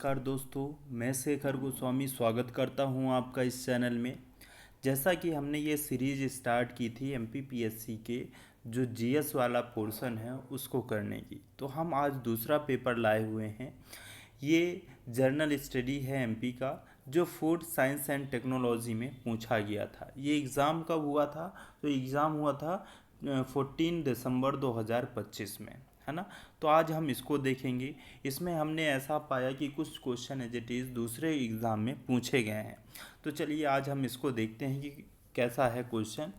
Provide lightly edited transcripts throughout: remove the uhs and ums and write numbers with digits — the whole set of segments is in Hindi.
नमस्कार दोस्तों, मैं शेखर गोस्वामी स्वागत करता हूं आपका इस चैनल में। जैसा कि हमने ये सीरीज स्टार्ट की थी एमपीपीएससी के जो जीएस वाला पोर्शन है उसको करने की, तो हम आज दूसरा पेपर लाए हुए हैं। ये जर्नल स्टडी है एमपी का, जो फूड साइंस एंड टेक्नोलॉजी में पूछा गया था। ये एग्ज़ाम कब हुआ था? तो एग्ज़ाम हुआ था 14 दिसंबर 2025 में, है ना। तो आज हम इसको देखेंगे। इसमें हमने ऐसा पाया कि कुछ क्वेश्चन एज इट इज़ दूसरे एग्ज़ाम में पूछे गए हैं। तो चलिए आज हम इसको देखते हैं कि कैसा है क्वेश्चन।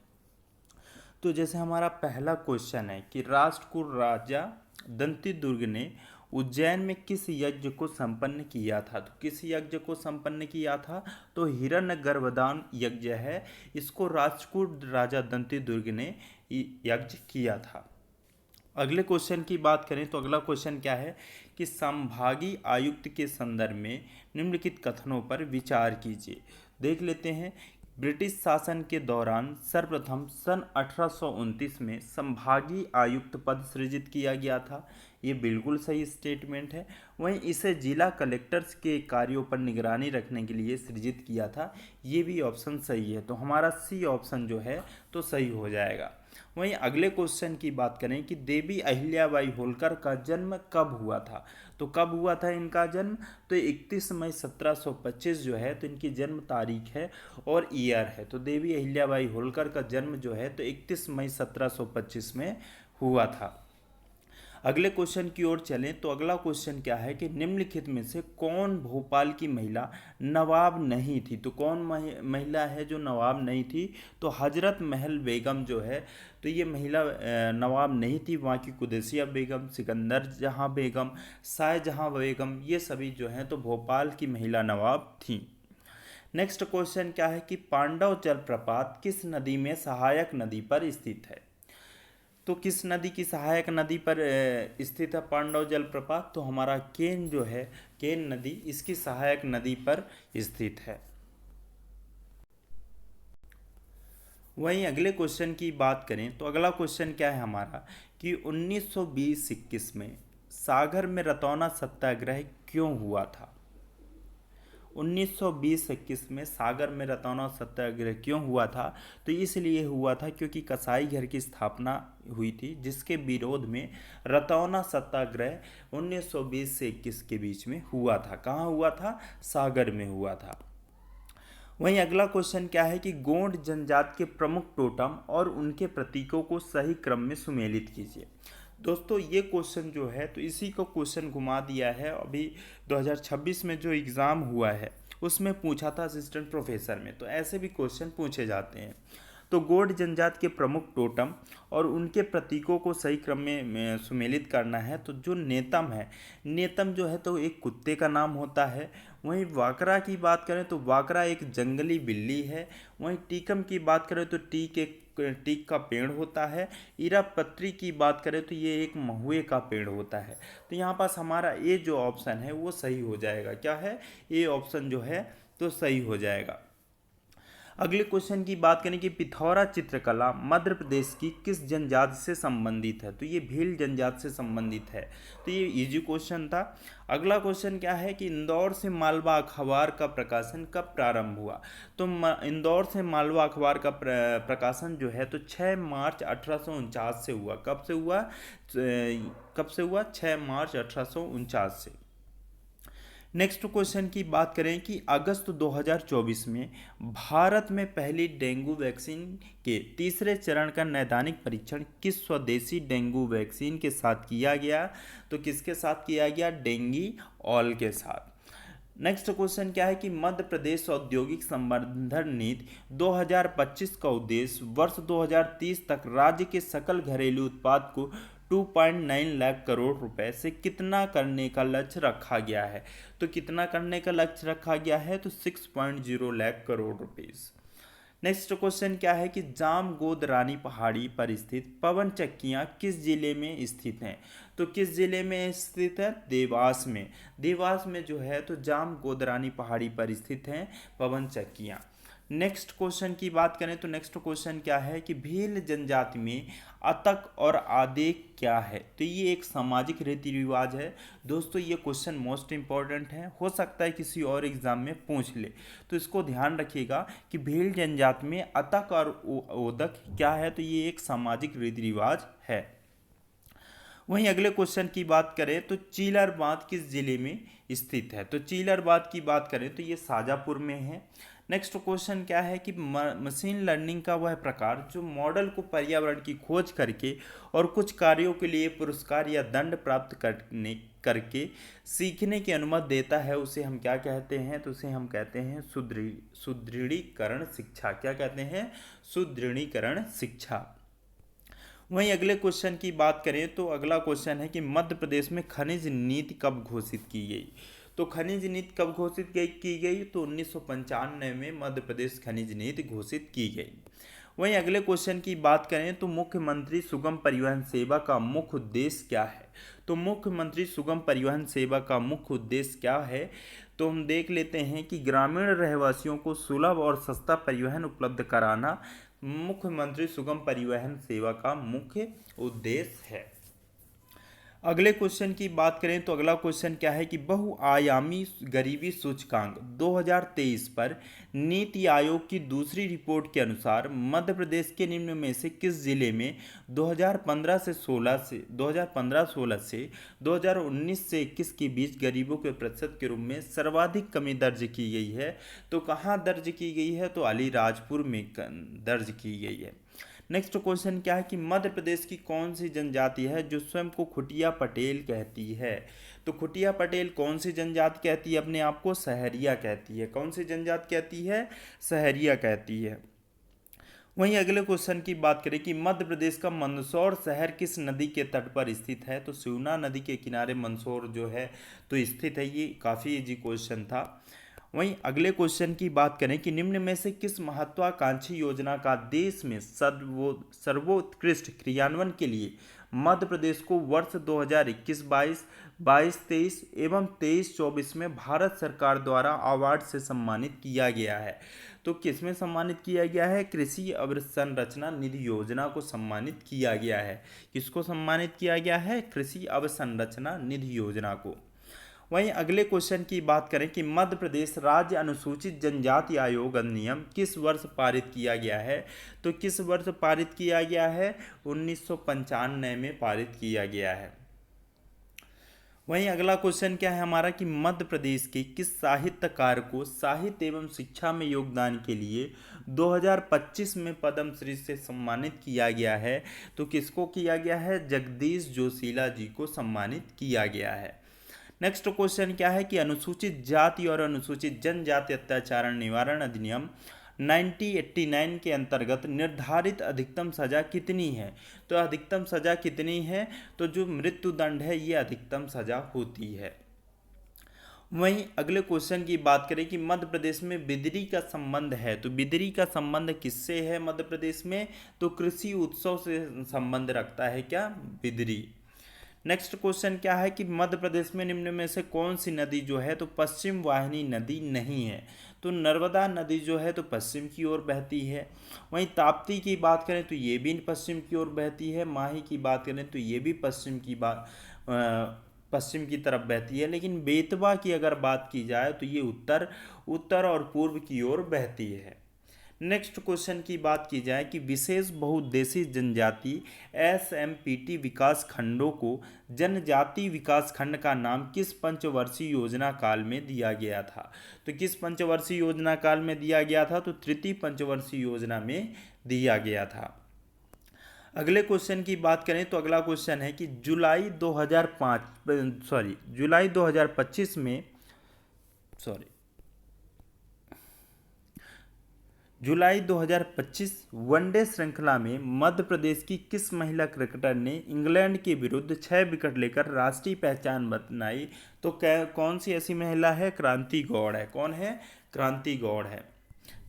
तो जैसे हमारा पहला क्वेश्चन है कि राष्ट्रकूट राजा दंतिदुर्ग ने उज्जैन में किस यज्ञ को संपन्न किया था? तो किस यज्ञ को संपन्न किया था? तो हिरण्य गर्भदान यज्ञ है, इसको राष्ट्रकूट राजा दंतिदुर्ग ने यज्ञ किया था। अगले क्वेश्चन की बात करें तो अगला क्वेश्चन क्या है कि संभागीय आयुक्त के संदर्भ में निम्नलिखित कथनों पर विचार कीजिए। देख लेते हैं। ब्रिटिश शासन के दौरान सर्वप्रथम सन 1829 में संभागीय आयुक्त पद सृजित किया गया था। ये बिल्कुल सही स्टेटमेंट है। वहीं इसे जिला कलेक्टर्स के कार्यों पर निगरानी रखने के लिए सृजित किया था। ये भी ऑप्शन सही है, तो हमारा सी ऑप्शन जो है तो सही हो जाएगा। वहीं अगले क्वेश्चन की बात करें कि देवी अहिल्याबाई होलकर का जन्म कब हुआ था? तो कब हुआ था इनका जन्म? तो 31 मई 1725 जो है तो इनकी जन्म तारीख है और ईयर है। तो देवी अहिल्याबाई होलकर का जन्म जो है तो 31 मई 1725 में हुआ था। अगले क्वेश्चन की ओर चलें तो अगला क्वेश्चन क्या है कि निम्नलिखित में से कौन भोपाल की महिला नवाब नहीं थी? तो कौन महिला है जो नवाब नहीं थी? तो हजरत महल बेगम जो है तो ये महिला नवाब नहीं थी। वहाँ की कुदैसिया बेगम, सिकंदर जहाँ बेगम, शाहजहाँ बेगम, ये सभी जो हैं तो भोपाल की महिला नवाब थीं। नेक्स्ट क्वेश्चन क्या है कि पांडव जलप्रपात किस नदी में सहायक नदी पर स्थित है? तो किस नदी की सहायक नदी पर स्थित है पांडव जलप्रपात? तो हमारा केन जो है, केन नदी इसकी सहायक नदी पर स्थित है। वहीं अगले क्वेश्चन की बात करें तो अगला क्वेश्चन क्या है हमारा कि 1920-21 में सागर में रतौना सत्याग्रह क्यों हुआ था? 1920-21 में सागर में रतौना सत्याग्रह क्यों हुआ था? तो इसलिए हुआ था क्योंकि कसाई घर की स्थापना हुई थी, जिसके विरोध में रतौना सत्याग्रह 1920 से 21 के बीच में हुआ था। कहाँ हुआ था? सागर में हुआ था। वहीं अगला क्वेश्चन क्या है कि गोंड जनजाति के प्रमुख टोटम और उनके प्रतीकों को सही क्रम में सुमेलित कीजिए। दोस्तों ये क्वेश्चन जो है तो इसी को क्वेश्चन घुमा दिया है। अभी 2026 में जो एग्ज़ाम हुआ है उसमें पूछा था असिस्टेंट प्रोफेसर में, तो ऐसे भी क्वेश्चन पूछे जाते हैं। तो गोंड जनजाति के प्रमुख टोटम और उनके प्रतीकों को सही क्रम में सुमेलित करना है। तो जो नेतम है, नेतम जो है तो एक कुत्ते का नाम होता है। वहीं वाकरा की बात करें तो वाकरा एक जंगली बिल्ली है। वहीं टीकम की बात करें तो टीक का पेड़ होता है। इरापत्री की बात करें तो ये एक महुए का पेड़ होता है। तो यहाँ पास हमारा ये जो ऑप्शन है वो सही हो जाएगा। क्या है? ये ऑप्शन जो है तो सही हो जाएगा। अगले क्वेश्चन की बात करें कि पिथौरा चित्रकला मध्य प्रदेश की किस जनजाति से संबंधित है? तो ये भील जनजाति से संबंधित है। तो ये इजी क्वेश्चन था। अगला क्वेश्चन क्या है कि इंदौर से मालवा अखबार का प्रकाशन कब प्रारंभ हुआ? तो इंदौर से मालवा अखबार का प्रकाशन जो है तो 6 मार्च 1849 से हुआ। कब से हुआ? 6 मार्च 1849 से। नेक्स्ट क्वेश्चन की बात करें कि अगस्त 2024 में भारत में पहली डेंगू वैक्सीन के तीसरे चरण का नैदानिक परीक्षण किस स्वदेशी डेंगू वैक्सीन के साथ किया गया? तो किसके साथ किया गया? डेंगी ऑल के साथ। नेक्स्ट क्वेश्चन क्या है कि मध्य प्रदेश औद्योगिक संवर्धन नीति 2025 का उद्देश्य वर्ष 2030 तक राज्य के सकल घरेलू उत्पाद को 2.9 लाख करोड़ रुपए से कितना करने का लक्ष्य रखा गया है? तो कितना करने का लक्ष्य रखा गया है? तो 6.0 lakh crore rupees. Next question क्या है कि जाम गोद रानी पहाड़ी पर स्थित पवन चक्कियाँ किस जिले में स्थित हैं? तो किस जिले में स्थित है? देवास में। देवास में जो है तो जाम गोद रानी पहाड़ी पर स्थित हैं पवन चक्कियाँ। नेक्स्ट क्वेश्चन की बात करें तो नेक्स्ट क्वेश्चन क्या है कि भील जनजाति में अतक और आदेक क्या है। तो ये एक सामाजिक रीति रिवाज है दोस्तों। ये क्वेश्चन मोस्ट इंपॉर्टेंट है, हो सकता है किसी और एग्जाम में पूछ ले, तो इसको ध्यान रखिएगा कि भील जनजाति में अतक और ओदक क्या है। तो ये एक सामाजिक रीति रिवाज है। वहीं अगले क्वेश्चन की बात करें तो चीलर बांध किस जिले में स्थित है। तो चीलर बांध की बात करें तो ये शाजापुर में है। नेक्स्ट क्वेश्चन क्या है कि मशीन लर्निंग का वह प्रकार जो मॉडल को पर्यावरण की खोज करके और कुछ कार्यों के लिए पुरस्कार या दंड प्राप्त करके सीखने की अनुमति देता है, उसे हम क्या कहते हैं। तो उसे हम कहते हैं सुदृढ़ीकरण शिक्षा। क्या कहते हैं? सुदृढ़ीकरण शिक्षा। वहीं अगले क्वेश्चन की बात करें तो अगला क्वेश्चन है कि मध्य प्रदेश में खनिज नीति कब घोषित की गई। तो खनिज नीति कब घोषित की गई? तो 1995 में मध्य प्रदेश खनिज नीति घोषित की गई। वहीं अगले क्वेश्चन की बात करें तो मुख्यमंत्री सुगम परिवहन सेवा का मुख्य उद्देश्य क्या है। तो मुख्यमंत्री सुगम परिवहन सेवा का मुख्य उद्देश्य क्या है, तो हम देख लेते हैं कि ग्रामीण रहवासियों को सुलभ और सस्ता परिवहन उपलब्ध कराना मुख्यमंत्री सुगम परिवहन सेवा का मुख्य उद्देश्य है। अगले क्वेश्चन की बात करें तो अगला क्वेश्चन क्या है कि बहुआयामी गरीबी सूचकांक 2023 पर नीति आयोग की दूसरी रिपोर्ट के अनुसार मध्य प्रदेश के निम्न में से किस जिले में 2015 से 16 से 2019 से 21 के बीच गरीबों के प्रतिशत के रूप में सर्वाधिक कमी दर्ज की गई है। तो कहाँ दर्ज की गई है? तो अलीराजपुर में दर्ज की गई है। नेक्स्ट क्वेश्चन क्या है कि मध्य प्रदेश की कौन सी जनजाति है जो स्वयं को खुटिया पटेल कहती है। तो खुटिया पटेल कौन सी जनजाति कहती है? अपने आप को सहरिया कहती है। कौन सी जनजाति कहती है? सहरिया कहती है। वहीं अगले क्वेश्चन की बात करें कि मध्य प्रदेश का मंदसौर शहर किस नदी के तट पर स्थित है। तो शिवना नदी के किनारे मंदसौर जो है तो स्थित है। ये काफ़ी इजी क्वेश्चन था। वहीं अगले क्वेश्चन की बात करें कि निम्न में से किस महत्वाकांक्षी योजना का देश में सर्वोत्कृष्ट क्रियान्वयन के लिए मध्य प्रदेश को वर्ष 2021-22, 22-23 एवं 23-24 में भारत सरकार द्वारा अवार्ड से सम्मानित किया गया है। तो किसमें सम्मानित किया गया है? कृषि अवसंरचना निधि योजना को सम्मानित किया गया है। किसको सम्मानित किया गया है? कृषि अवसंरचना निधि योजना को। वहीं अगले क्वेश्चन की बात करें कि मध्य प्रदेश राज्य अनुसूचित जनजाति आयोग अधिनियम किस वर्ष पारित किया गया है। तो किस वर्ष पारित किया गया है? 1995 में पारित किया गया है। वहीं अगला क्वेश्चन क्या है हमारा कि मध्य प्रदेश के किस साहित्यकार को साहित्य एवं शिक्षा में योगदान के लिए 2025 में पद्मश्री से सम्मानित किया गया है। तो किसको किया गया है? जगदीश जोशीला जी को सम्मानित किया गया है। नेक्स्ट क्वेश्चन क्या है कि अनुसूचित जाति और अनुसूचित जनजाति अत्याचार निवारण अधिनियम 1989 के अंतर्गत निर्धारित अधिकतम सजा कितनी है। तो अधिकतम सजा कितनी है? तो जो मृत्युदंड है ये अधिकतम सजा होती है। वहीं अगले क्वेश्चन की बात करें कि मध्य प्रदेश में बिदरी का संबंध है। तो बिदरी का संबंध किससे है मध्य प्रदेश में? तो कृषि उत्सव से संबंध रखता है क्या? बिदरी। नेक्स्ट क्वेश्चन क्या है कि मध्य प्रदेश में निम्न में से कौन सी नदी जो है तो पश्चिम वाहिनी नदी नहीं है। तो नर्मदा नदी जो है तो पश्चिम की ओर बहती है। वहीं ताप्ती की बात करें तो ये भी पश्चिम की ओर बहती है। माही की बात करें तो ये भी पश्चिम की तरफ बहती है। लेकिन बेतवा की अगर बात की जाए तो ये उत्तर और पूर्व की ओर बहती है। नेक्स्ट क्वेश्चन की बात की जाए कि विशेष बहुउद्देशीय जनजाति SMPT विकास खंडों को जनजाति विकास खंड का नाम किस पंचवर्षीय योजना काल में दिया गया था। तो किस पंचवर्षीय योजना काल में दिया गया था? तो तृतीय पंचवर्षीय योजना में दिया गया था। अगले क्वेश्चन की बात करें तो अगला क्वेश्चन है कि जुलाई 2025 वनडे श्रृंखला में मध्य प्रदेश की किस महिला क्रिकेटर ने इंग्लैंड के विरुद्ध 6 विकेट लेकर राष्ट्रीय पहचान बनाई। तो कौन सी ऐसी महिला है? क्रांति गौड़ है। कौन है? क्रांति गौड़ है।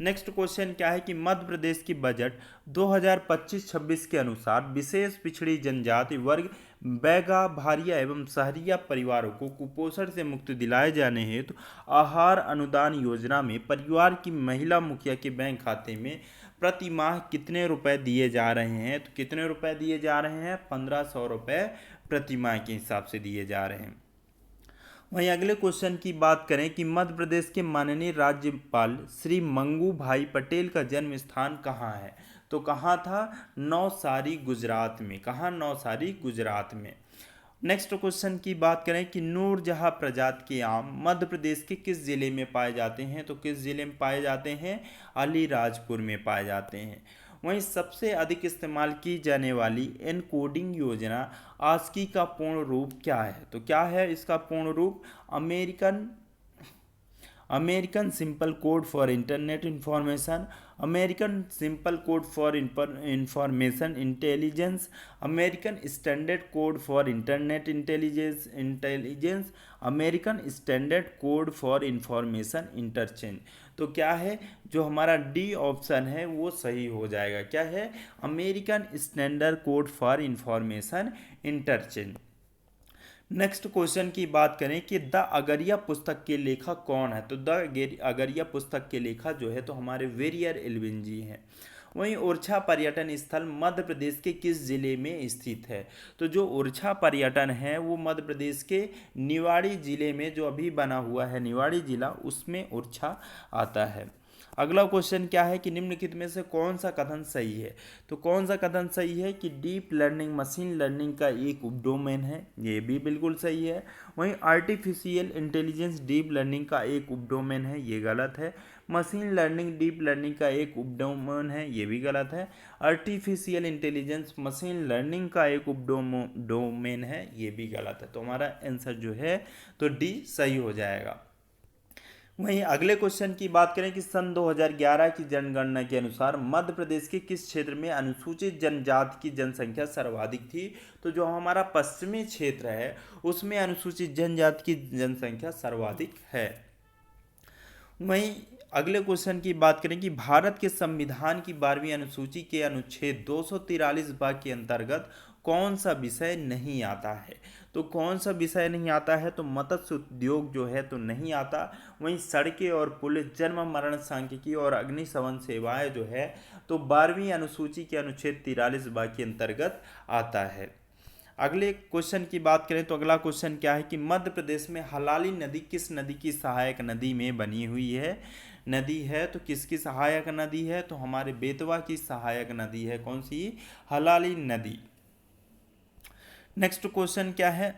नेक्स्ट क्वेश्चन क्या है कि मध्य प्रदेश की बजट 2025-26 के अनुसार विशेष पिछड़ी जनजाति वर्ग बैगा भारिया एवं शहरिया परिवारों को कुपोषण से मुक्ति दिलाए जाने हेतु आहार अनुदान योजना में परिवार की महिला मुखिया के बैंक खाते में प्रति माह कितने रुपए दिए जा रहे हैं? तो कितने रुपए दिए जा रहे हैं? 1500 रुपए प्रति माह के हिसाब से दिए जा रहे हैं। वहीं अगले क्वेश्चन की बात करें कि मध्य प्रदेश के माननीय राज्यपाल श्री मंगू भाई पटेल का जन्म स्थान कहाँ है? तो कहाँ था? नवसारी गुजरात में। कहाँ? नवसारी गुजरात में। नेक्स्ट क्वेश्चन की बात करें कि नूरजहां प्रजाति के आम मध्य प्रदेश के किस जिले में पाए जाते हैं? तो किस जिले में पाए जाते हैं? अलीराजपुर में पाए जाते हैं। वहीं सबसे अधिक इस्तेमाल की जाने वाली एनकोडिंग योजना आस्की का पूर्ण रूप क्या है? तो क्या है इसका पूर्ण रूप? American simple code for internet information, American simple code for information intelligence, American standard code for internet intelligence, American standard code for information interchange. तो क्या है? जो हमारा डी ऑप्शन है वो सही हो जाएगा। क्या है? American standard code for information interchange. Next question की बात करें कि द अगरिया पुस्तक के लेखक कौन है? तो द अगरिया पुस्तक के लेखक जो है तो हमारे वेरियर एल्विन जी हैं। वहीं ओरछा पर्यटन स्थल मध्य प्रदेश के किस जिले में स्थित है? तो जो ओरछा पर्यटन है वो मध्य प्रदेश के निवाड़ी जिले में जो अभी बना हुआ है निवाड़ी जिला, उसमें ओरछा आता है। अगला क्वेश्चन क्या है कि निम्नलिखित में से कौन सा कथन सही है? तो कौन सा कथन सही है कि डीप लर्निंग मशीन लर्निंग का एक उपडोमेन है? ये भी बिल्कुल सही है। वहीं आर्टिफिशियल इंटेलिजेंस डीप लर्निंग का एक उपडोमेन है, ये गलत है। मशीन लर्निंग डीप लर्निंग का एक उपडोमेन है, ये भी गलत है। आर्टिफिशियल इंटेलिजेंस मशीन लर्निंग का एक उपडोमेन है, ये भी गलत है। तो हमारा आंसर जो है तो डी सही हो जाएगा। वहीं अगले क्वेश्चन की बात करें कि सन 2011 की जनगणना के अनुसार मध्य प्रदेश के किस क्षेत्र में अनुसूचित जनजाति की जनसंख्या सर्वाधिक थी? तो जो हमारा पश्चिमी क्षेत्र है उसमें अनुसूचित जनजाति की जनसंख्या सर्वाधिक है। वहीं अगले क्वेश्चन की बात करें कि भारत के संविधान की 12वीं अनुसूची के अनुच्छेद 243 भाग के अंतर्गत कौन सा विषय नहीं आता है? तो कौन सा विषय नहीं आता है? तो मत्स्य उद्योग जो है तो नहीं आता। वहीं सड़कें और पुल, जन्म मरण सांख्यिकी और अग्निशमन सेवाएं जो है तो 12वीं अनुसूची के अनुच्छेद 43 भाग के अंतर्गत आता है। अगले क्वेश्चन की बात करें तो अगला क्वेश्चन क्या है कि मध्य प्रदेश में हलाली नदी किस नदी की सहायक नदी में बनी हुई है? नदी है तो किसकी सहायक नदी है? तो हमारे बेतवा की सहायक नदी है। कौन सी? हलाली नदी। नेक्स्ट क्वेश्चन क्या है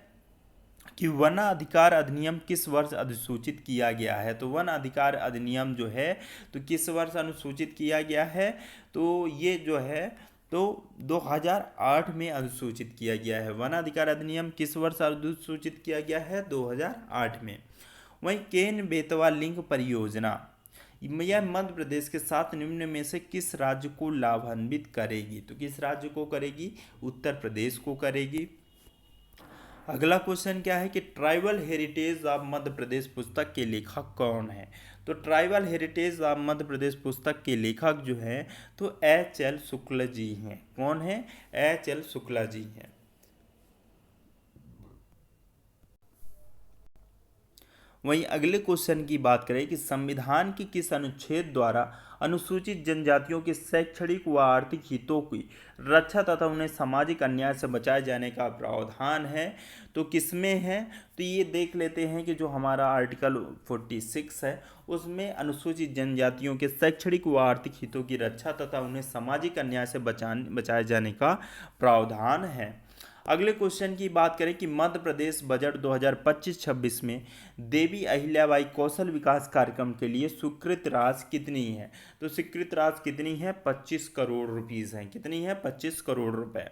कि वन अधिकार अधिनियम किस वर्ष अधिसूचित किया गया है? तो वन अधिकार अधिनियम जो है तो किस वर्ष अनुसूचित किया गया है? तो ये जो है तो 2008 में अधिसूचित किया गया है। वन अधिकार अधिनियम किस वर्ष अधिसूचित किया गया है? 2008 में। वहीं केन बेतवा लिंक परियोजना यह मध्य प्रदेश के साथ निम्न में से किस राज्य को लाभान्वित करेगी? तो किस राज्य को करेगी? उत्तर प्रदेश को करेगी। अगला क्वेश्चन क्या है कि tribal heritage of Madhya Pradesh पुस्तक के लेखक कौन है? तो tribal heritage of Madhya Pradesh पुस्तक के लेखक जो हैं तो एच.एल. शुक्ला जी हैं। कौन है? एच.एल. शुक्ला जी हैं। वहीं अगले क्वेश्चन की बात करें कि संविधान के किस अनुच्छेद द्वारा अनुसूचित जनजातियों के शैक्षणिक व आर्थिक हितों की रक्षा तथा उन्हें सामाजिक अन्याय से बचाए जाने का प्रावधान है? तो किसमें है? तो ये देख लेते हैं कि जो हमारा आर्टिकल 46 है उसमें अनुसूचित जनजातियों के शैक्षणिक व आर्थिक हितों की रक्षा तथा उन्हें सामाजिक अन्याय से बचाए जाने का प्रावधान है। अगले क्वेश्चन की बात करें कि मध्य प्रदेश बजट 2025-26 में देवी अहिल्याबाई कौशल विकास कार्यक्रम के लिए स्वीकृत राशि कितनी है? तो स्वीकृत राशि कितनी है? 25 करोड़ रुपीस है। कितनी है? 25 करोड़ रुपए।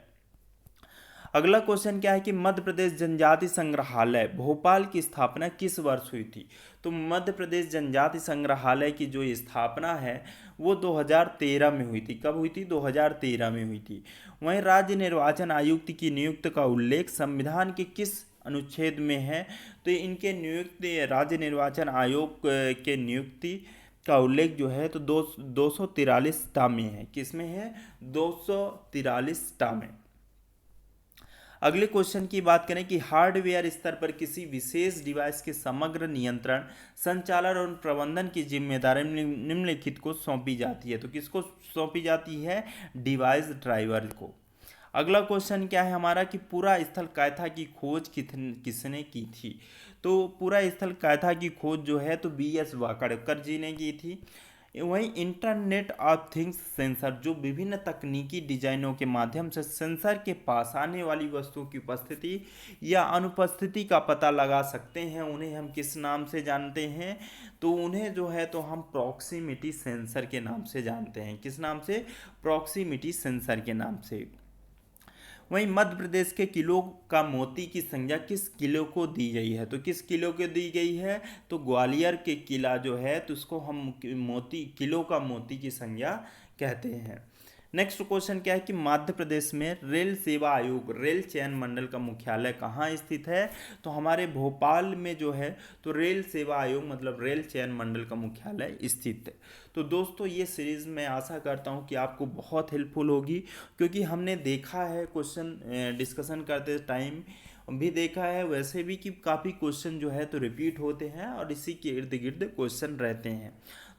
अगला क्वेश्चन क्या है कि मध्य प्रदेश जनजाति संग्रहालय भोपाल की स्थापना किस वर्ष हुई थी? तो मध्य प्रदेश जनजाति संग्रहालय की जो स्थापना है वो 2013 में हुई थी। कब हुई थी? 2013 में हुई थी। वहीं राज्य निर्वाचन आयुक्त की नियुक्ति का उल्लेख संविधान के किस अनुच्छेद में है? तो इनके नियुक्ति राज्य निर्वाचन आयोग के नियुक्ति का उल्लेख जो है तो 243 टा में है। किसमें है? 243 टा में। अगले क्वेश्चन की बात करें कि हार्डवेयर स्तर पर किसी विशेष डिवाइस के समग्र नियंत्रण, संचालन और प्रबंधन की जिम्मेदारी निम्नलिखित को सौंपी जाती है। तो किसको सौंपी जाती है? डिवाइस ड्राइवर को। अगला क्वेश्चन क्या है हमारा कि पूरा स्थल कायथा की खोज किसने की थी? तो पूरा स्थल कायथा की खोज जो है तो BS वाकड़कर जी ने की थी। वहीं इंटरनेट ऑफ थिंग्स सेंसर, जो विभिन्न तकनीकी डिजाइनों के माध्यम से सेंसर के पास आने वाली वस्तुओं की उपस्थिति या अनुपस्थिति का पता लगा सकते हैं, उन्हें हम किस नाम से जानते हैं? तो उन्हें जो है तो हम प्रॉक्सिमिटी सेंसर के नाम से जानते हैं। किस नाम से? प्रॉक्सिमिटी सेंसर के नाम से। वहीं मध्य प्रदेश के किलो का मोती की संज्ञा किस किलो को दी गई है? तो किस किलो को दी गई है? तो ग्वालियर के किला जो है तो उसको हम मोती, किलो का मोती की संज्ञा कहते हैं। नेक्स्ट क्वेश्चन क्या है कि मध्य प्रदेश में रेल सेवा आयोग, रेल चयन मंडल का मुख्यालय कहाँ स्थित है? तो हमारे भोपाल में जो है तो रेल सेवा आयोग मतलब रेल चयन मंडल का मुख्यालय स्थित है। तो दोस्तों ये सीरीज़ मैं आशा करता हूँ कि आपको बहुत हेल्पफुल होगी, क्योंकि हमने देखा है क्वेश्चन डिस्कशन करते टाइम भी देखा है वैसे भी कि काफ़ी क्वेश्चन जो है तो रिपीट होते हैं और इसी के इर्द गिर्द क्वेश्चन रहते हैं।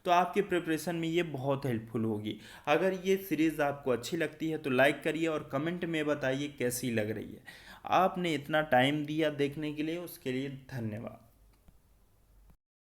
तो आपके प्रिपरेशन में ये बहुत हेल्पफुल होगी। अगर ये सीरीज़ आपको अच्छी लगती है तो लाइक करिए और कमेंट में बताइए कैसी लग रही है। आपने इतना टाइम दिया देखने के लिए, उसके लिए धन्यवाद।